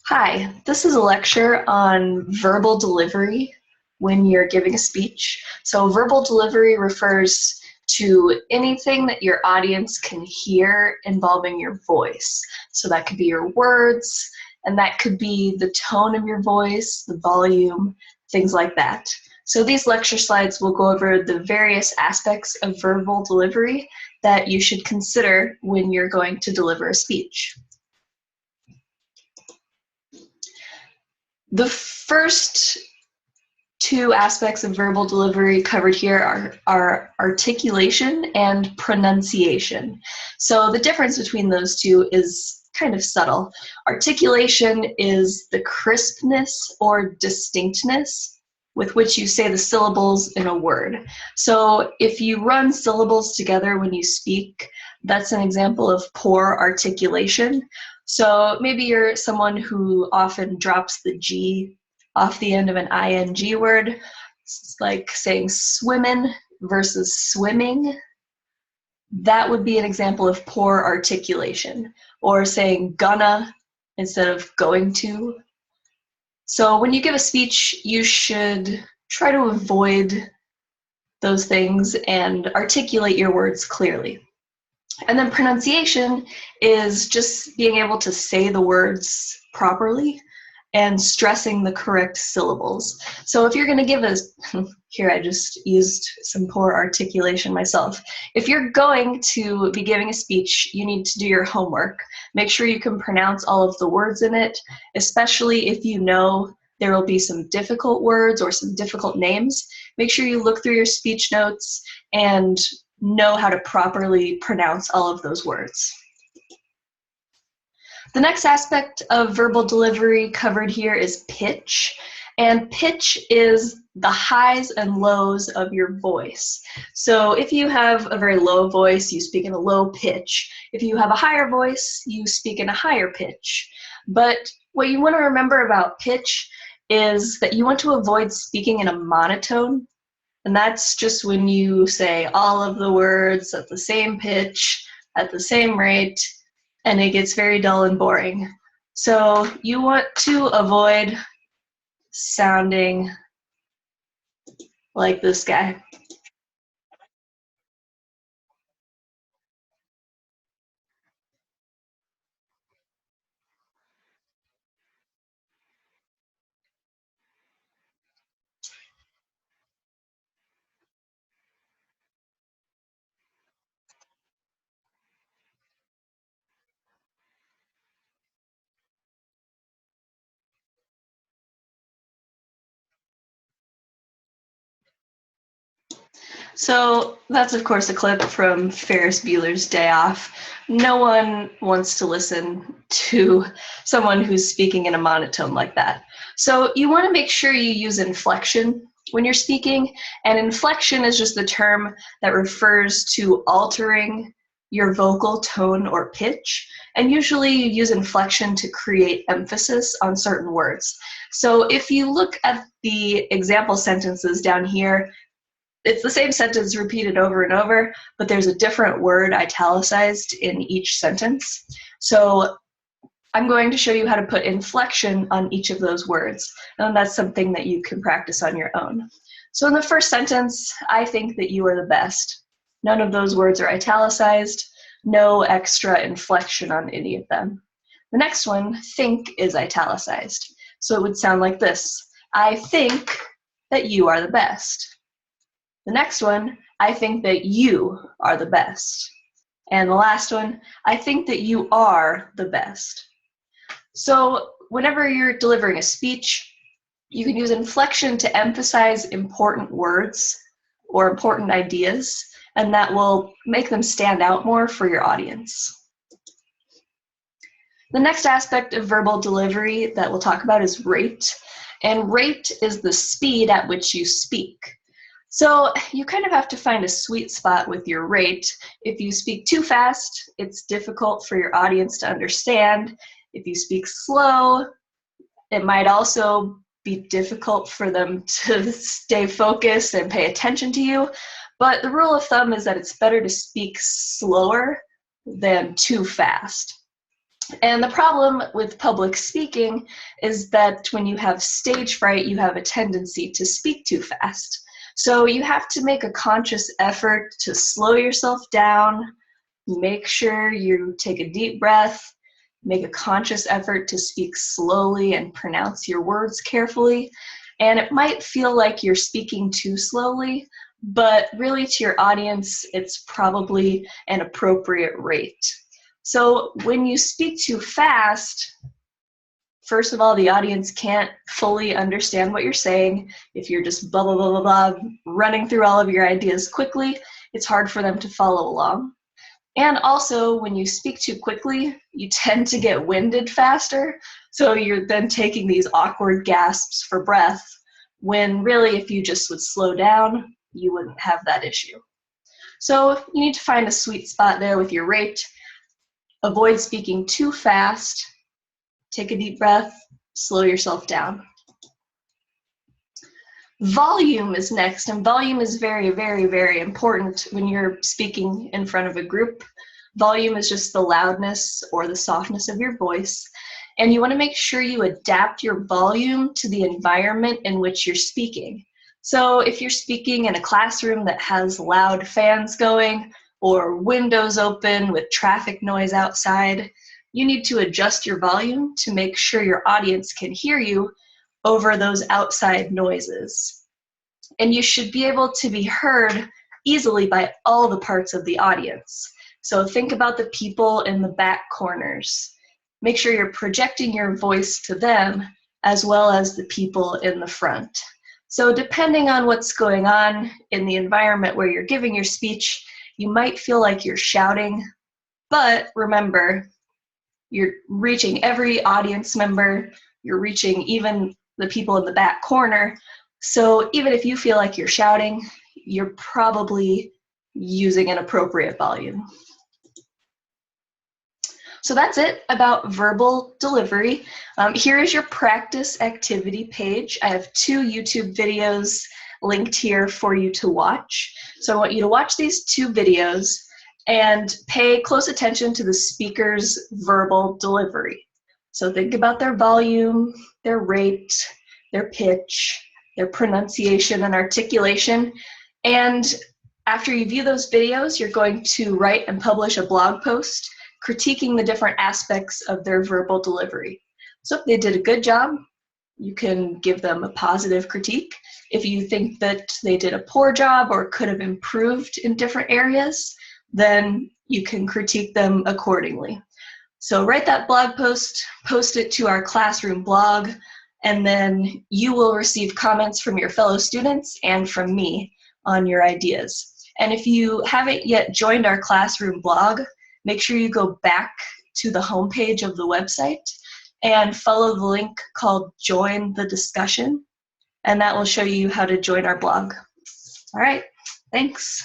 Hi, this is a lecture on verbal delivery when you're giving a speech. So verbal delivery refers to anything that your audience can hear involving your voice. So that could be your words, and that could be the tone of your voice, the volume, things like that. So these lecture slides will go over the various aspects of verbal delivery that you should consider when you're going to deliver a speech. The first two aspects of verbal delivery covered here are articulation and pronunciation. So the difference between those two is kind of subtle. Articulation is the crispness or distinctness with which you say the syllables in a word. So if you run syllables together when you speak, that's an example of poor articulation. So maybe you're someone who often drops the G off the end of an ing word, like saying swimmin' versus swimming. That would be an example of poor articulation, or saying gonna instead of going to. So when you give a speech, you should try to avoid those things and articulate your words clearly. And then pronunciation is just being able to say the words properly and stressing the correct syllables. So if you're going to give a, here I just used some poor articulation myself. If you're going to be giving a speech, you need to do your homework. Make sure you can pronounce all of the words in it, especially if you know there will be some difficult words or some difficult names. Make sure you look through your speech notes and know how to properly pronounce all of those words. The next aspect of verbal delivery covered here is pitch. And pitch is the highs and lows of your voice. So if you have a very low voice, you speak in a low pitch. If you have a higher voice, you speak in a higher pitch. But what you want to remember about pitch is that you want to avoid speaking in a monotone. And that's just when you say all of the words at the same pitch, at the same rate, and it gets very dull and boring. So you want to avoid sounding like this guy. So that's, of course, a clip from Ferris Bueller's Day Off. No one wants to listen to someone who's speaking in a monotone like that. So you want to make sure you use inflection when you're speaking, and inflection is just the term that refers to altering your vocal tone or pitch, and usually you use inflection to create emphasis on certain words. So if you look at the example sentences down here, it's the same sentence repeated over and over, but there's a different word italicized in each sentence. So I'm going to show you how to put inflection on each of those words, and that's something that you can practice on your own. So in the first sentence, I think that you are the best. None of those words are italicized, no extra inflection on any of them. The next one, think, is italicized. So it would sound like this: I think that you are the best. The next one, I think that you are the best. And the last one, I think that you are the best. So whenever you're delivering a speech, you can use inflection to emphasize important words or important ideas, and that will make them stand out more for your audience. The next aspect of verbal delivery that we'll talk about is rate. And rate is the speed at which you speak. So you kind of have to find a sweet spot with your rate. If you speak too fast, it's difficult for your audience to understand. If you speak slow, it might also be difficult for them to stay focused and pay attention to you. But the rule of thumb is that it's better to speak slower than too fast. And the problem with public speaking is that when you have stage fright, you have a tendency to speak too fast. So you have to make a conscious effort to slow yourself down, make sure you take a deep breath, make a conscious effort to speak slowly and pronounce your words carefully. And it might feel like you're speaking too slowly, but really to your audience, it's probably an appropriate rate. So when you speak too fast, first of all, the audience can't fully understand what you're saying. If you're just blah, blah, blah, blah, blah, running through all of your ideas quickly, it's hard for them to follow along. And also, when you speak too quickly, you tend to get winded faster. So you're then taking these awkward gasps for breath, when really, if you just would slow down, you wouldn't have that issue. So you need to find a sweet spot there with your rate. Avoid speaking too fast. Take a deep breath, slow yourself down. Volume is next, and volume is very, very, very important when you're speaking in front of a group. Volume is just the loudness or the softness of your voice, and you want to make sure you adapt your volume to the environment in which you're speaking. So if you're speaking in a classroom that has loud fans going or windows open with traffic noise outside, you need to adjust your volume to make sure your audience can hear you over those outside noises. And you should be able to be heard easily by all the parts of the audience. So think about the people in the back corners. Make sure you're projecting your voice to them as well as the people in the front. So depending on what's going on in the environment where you're giving your speech, you might feel like you're shouting, but remember, you're reaching every audience member, you're reaching even the people in the back corner. So even if you feel like you're shouting, you're probably using an appropriate volume. So that's it about verbal delivery. Here is your practice activity page. I have 2 YouTube videos linked here for you to watch. So I want you to watch these 2 videos and pay close attention to the speaker's verbal delivery. So think about their volume, their rate, their pitch, their pronunciation and articulation. And after you view those videos, you're going to write and publish a blog post critiquing the different aspects of their verbal delivery. So if they did a good job, you can give them a positive critique. If you think that they did a poor job or could have improved in different areas, then you can critique them accordingly. So write that blog post, post it to our classroom blog, and then you will receive comments from your fellow students and from me on your ideas. And if you haven't yet joined our classroom blog, make sure you go back to the homepage of the website and follow the link called Join the Discussion, and that will show you how to join our blog. All right, thanks.